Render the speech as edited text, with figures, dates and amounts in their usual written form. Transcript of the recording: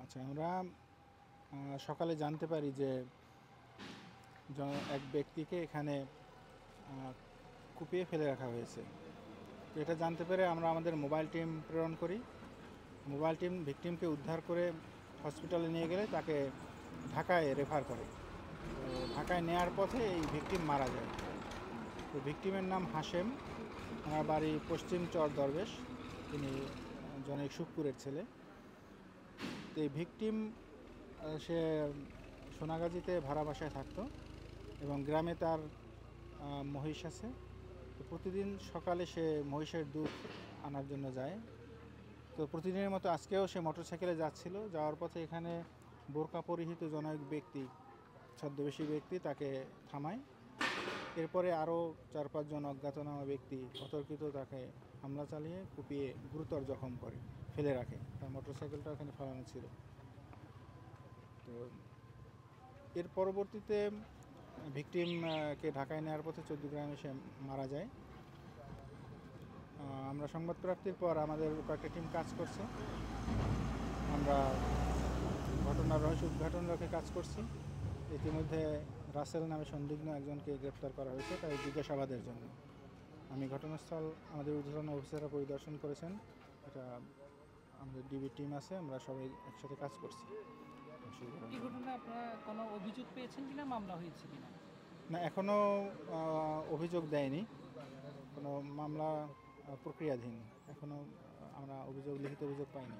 আচ্ছা, আমরা সকালে জানতে পারি যে এক ব্যক্তিকে এখানে কুপিয়ে ফেলে রাখা হয়েছে। তো এটা জানতে পেরে আমরা আমাদের মোবাইল টিম প্রেরণ করি। মোবাইল টিম ভিকটিমকে উদ্ধার করে হসপিটালে নিয়ে গেলে তাকে ঢাকায় রেফার করে। তো ঢাকায় নেওয়ার পথে এই ভিকটিম মারা যায়। তো ভিকটিমের নাম হাশেম, আমার বাড়ি পশ্চিম চর দরবেশ, তিনি জনৈক সুখপুরের ছেলে। তো এই ভিকটিম সে সোনাগাজীতে ভাড়া বাসায় থাকতো এবং গ্রামে তার মহিষ আছে। তো প্রতিদিন সকালে সে মহিষের দুধ আনার জন্য যায়। তো প্রতিদিনের মতো আজকেও সে মোটরসাইকেলে যাচ্ছিল। যাওয়ার পথে এখানে বোরকা পরিহিত জনৈক ব্যক্তি, ছদ্মবেশী ব্যক্তি তাকে থামায়। এরপরে আরও 4-5 জন অজ্ঞাতনামা ব্যক্তি অতর্কিত তাকে হামলা চালিয়ে কুপিয়ে গুরুতর জখম করে ফেলে রাখে। তার মোটরসাইকেলটা ওখানে ফেলানো ছিল। তো এর পরবর্তীতে ভিকটিমকে ঢাকায় নেওয়ার পথে চৌদ্দগ্রামে সে মারা যায়। আমরা সংবাদ প্রাপ্তির পর আমাদের কয়েকটা টিম কাজ করছে। আমরা ঘটনার রহস্য উদ্ঘাটন লক্ষ্যে কাজ করছি। ইতিমধ্যে রাসেল নামে সন্দিগ্ধ একজনকে গ্রেপ্তার করা হয়েছে তাই জিজ্ঞাসাবাদের জন্য। আমি ঘটনাস্থল আমাদের ঊর্ধ্বতন অফিসাররা পরিদর্শন করেছেন। এটা আমাদের ডিবি টিম আছে, আমরা সবাই একসাথে কাজ করছি। এই ঘটনায় আপনারা কোনো অভিযোগ পেয়েছেন কিনা, মামলা হয়েছে কিনা? না, এখনও অভিযোগ দেয়নি, কোনো মামলা প্রক্রিয়াধীন। এখনও আমরা লিখিত অভিযোগ পাইনি।